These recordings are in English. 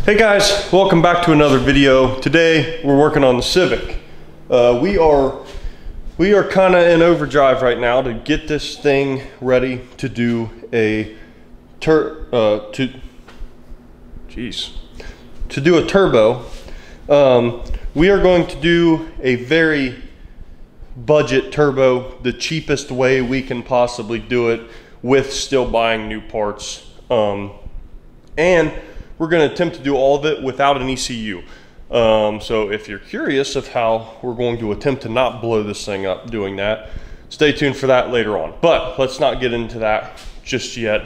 Hey guys, welcome back to another video. Today we're working on the Civic. We are kind of in overdrive right now to get this thing ready to do a turbo. We are going to do a very budget turbo, the cheapest way we can possibly do it with still buying new parts. And we're going to attempt to do all of it without an ECU. So if you're curious of how we're going to attempt to not blow this thing up doing that, stay tuned for that later on. But let's not get into that just yet.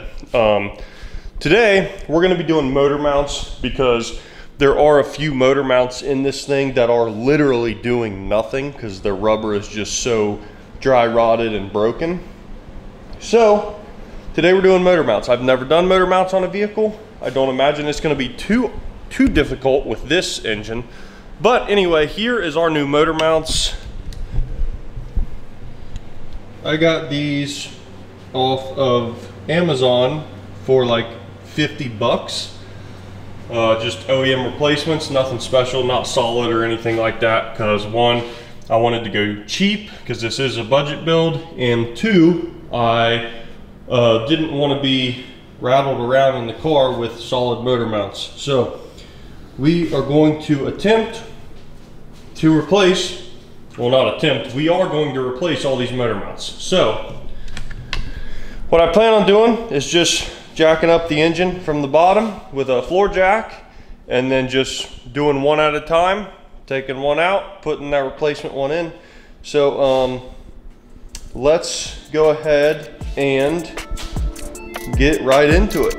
Today, we're going to be doing motor mounts because there are a few motor mounts in this thing that are literally doing nothing because the rubber is just so dry rotted and broken. So today we're doing motor mounts. I've never done motor mounts on a vehicle. I don't imagine it's going to be too difficult with this engine. But anyway, here is our new motor mounts. I got these off of Amazon for like 50 bucks. Just OEM replacements, nothing special, not solid or anything like that. Because one, I wanted to go cheap because this is a budget build. And two, I didn't want to be rattled around in the car with solid motor mounts. So we are going to attempt to replace, well, not attempt, we are going to replace all these motor mounts. So what I plan on doing is just jacking up the engine from the bottom with a floor jack and then just doing one at a time, taking one out, putting that replacement one in. So let's go ahead and get right into it.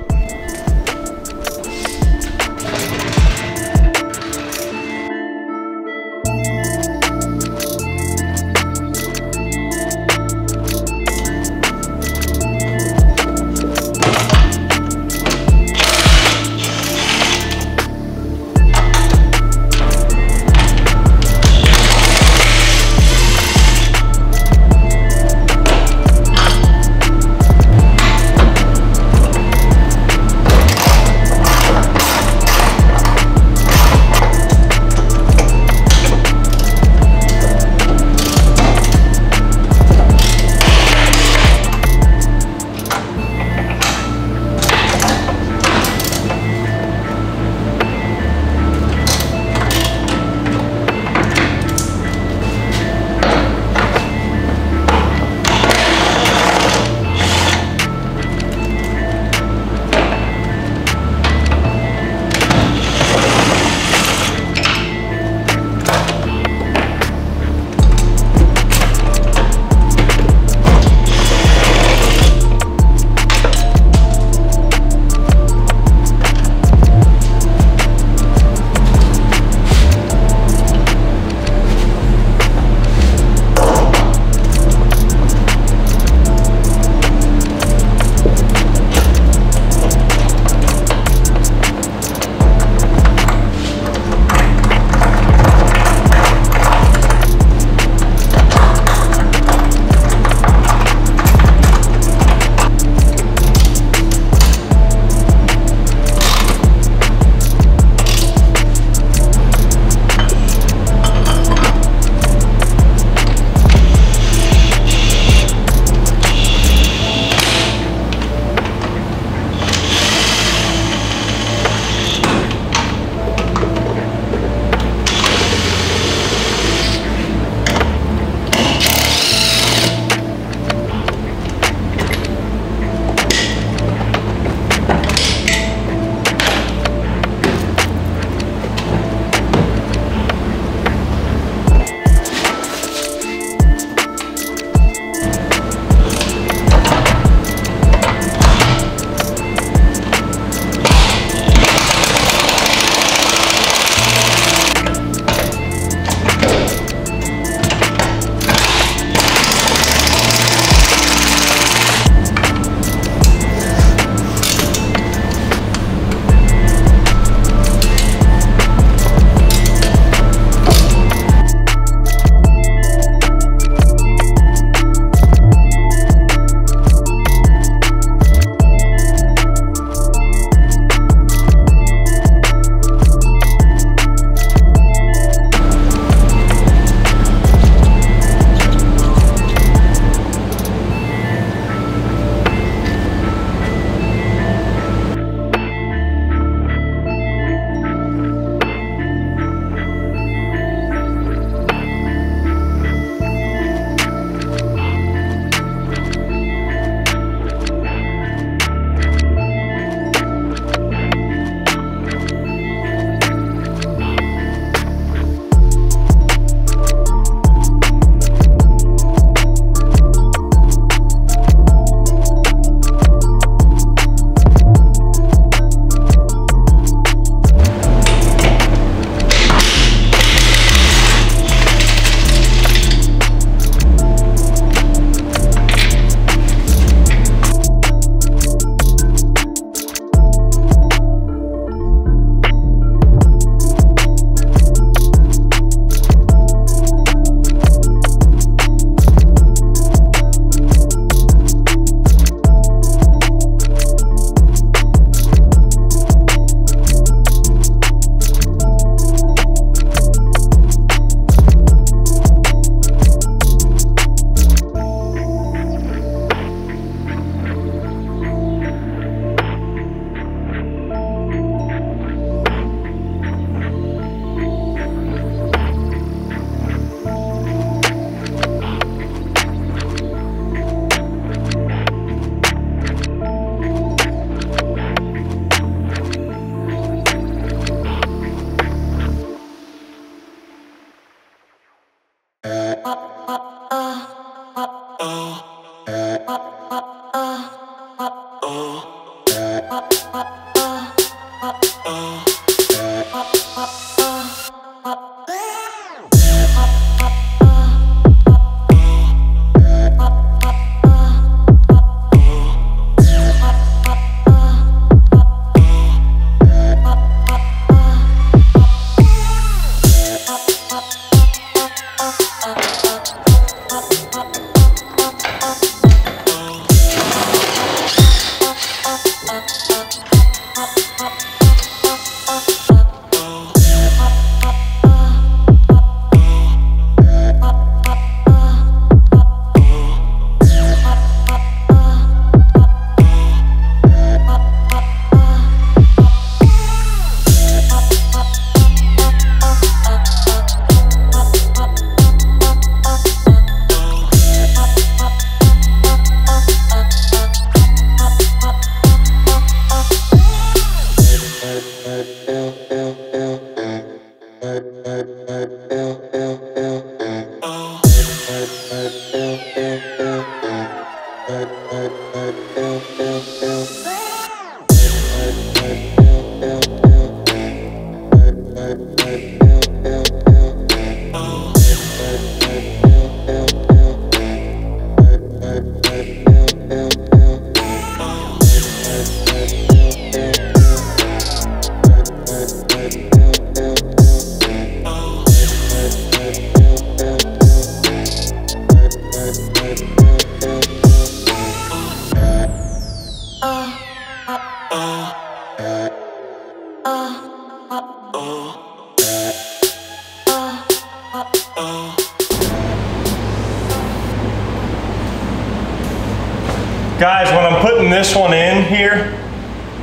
Guys, when I'm putting this one in here,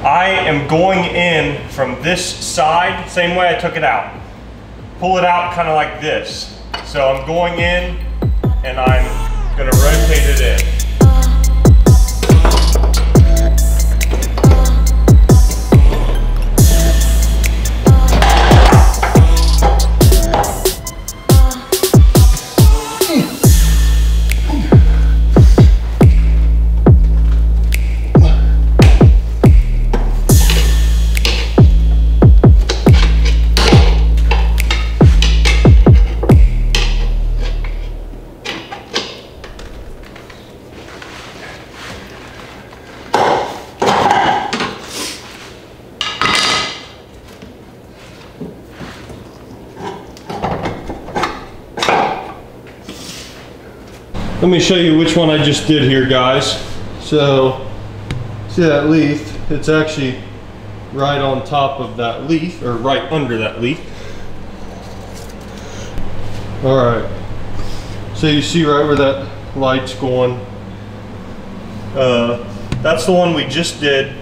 I am going in from this side, same way I took it out. Pull it out kind of like this. So I'm going in and I'm gonna rotate it in. Let me show you which one I just did here, guys. So, see that leaf? It's actually right on top of that leaf, or right under that leaf. All right. So you see right where that light's going. That's the one we just did.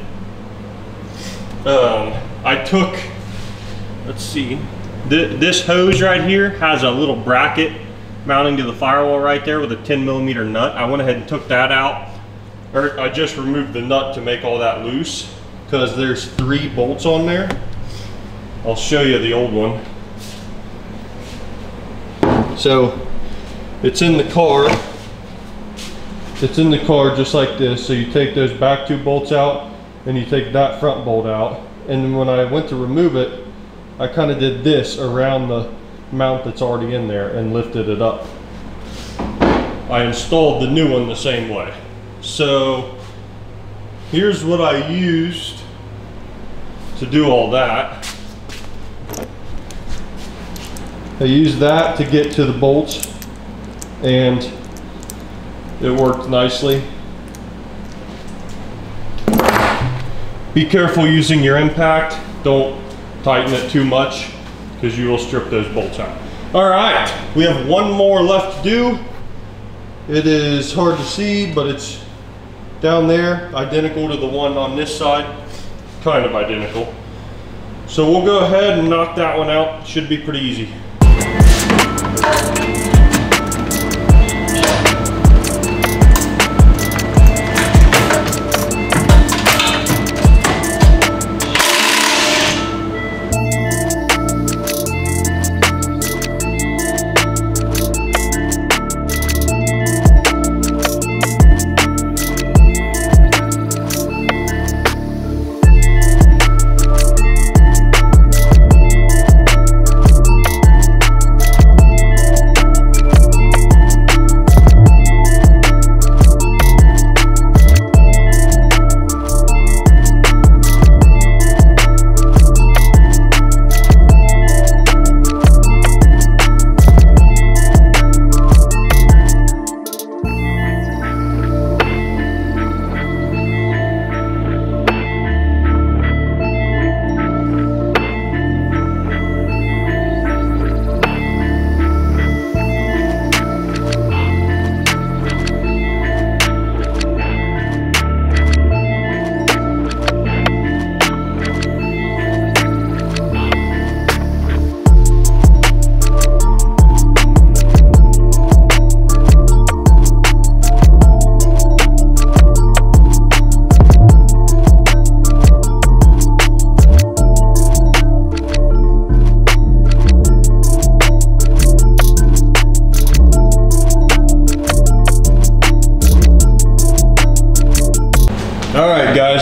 I took, let's see, this hose right here has a little bracket mounting to the firewall right there with a 10mm nut. I went ahead and took that out, or I just removed the nut to make all that loose because there's 3 bolts on there. I'll show you the old one. So it's in the car. It's in the car just like this. So you take those back 2 bolts out and you take that front bolt out. And then when I went to remove it, I kind of did this around the mount that's already in there and lifted it up. I installed the new one the same way. So here's what I used to do all that. I used that to get to the bolts and it worked nicely. Be careful using your impact. Don't tighten it too much, because you will strip those bolts out. All right, we have one more left to do. It is hard to see, but it's down there, identical to the one on this side, kind of identical. So we'll go ahead and knock that one out. Should be pretty easy.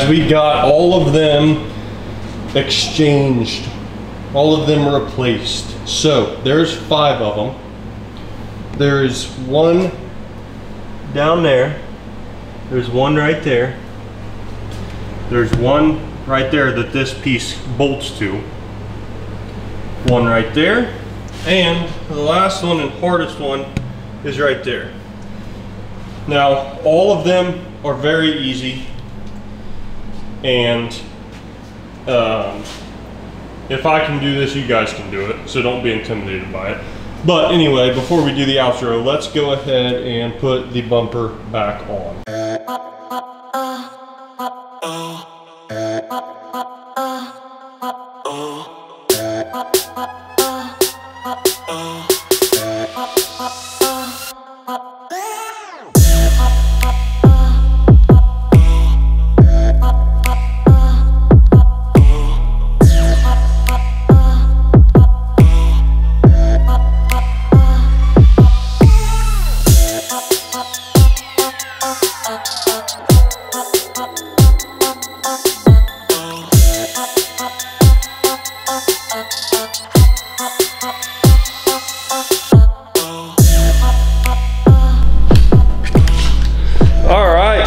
guys, we got all of them exchanged, all of them replaced. So there's 5 of them. There's one down there. There's one right there. There's one right there that this piece bolts to. One right there. And the last one and hardest one is right there. Now, all of them are very easy. And if I can do this, you guys can do it. So don't be intimidated by it. But anyway, before we do the outro, let's go ahead and put the bumper back on.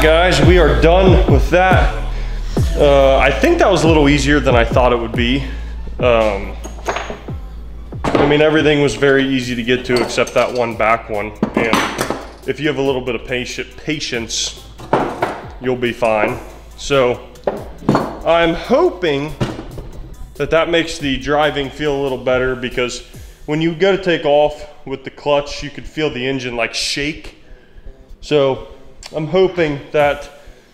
Guys, we are done with that. I think that was a little easier than I thought it would be. I mean, everything was very easy to get to except that one back one. And if you have a little bit of patience, you'll be fine. So I'm hoping that that makes the driving feel a little better, because when you go to take off with the clutch, you could feel the engine like shake. So I'm hoping that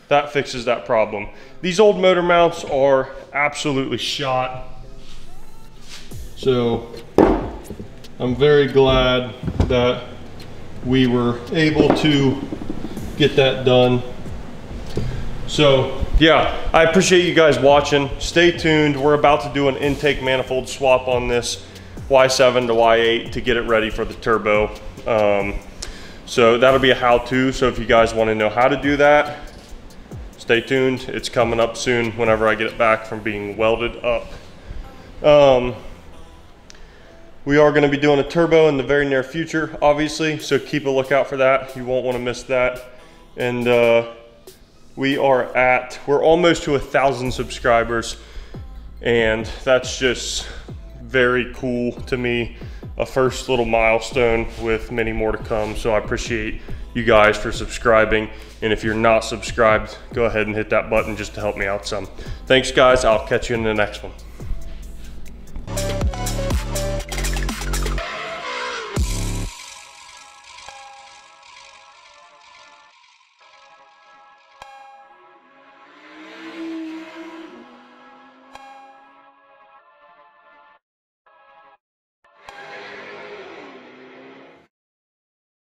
that fixes that problem. These old motor mounts are absolutely shot. So I'm very glad that we were able to get that done. So yeah, I appreciate you guys watching. Stay tuned. We're about to do an intake manifold swap on this Y7 to Y8 to get it ready for the turbo. So that'll be a how-to. So if you guys want to know how to do that, stay tuned. It's coming up soon whenever I get it back from being welded up. We are going to be doing a turbo in the very near future, obviously, so keep a lookout for that. You won't want to miss that. And we're almost to 1,000 subscribers, and that's just very cool to me. A first little milestone with many more to come. So I appreciate you guys for subscribing. And if you're not subscribed, go ahead and hit that button just to help me out some. Thanks guys, I'll catch you in the next one.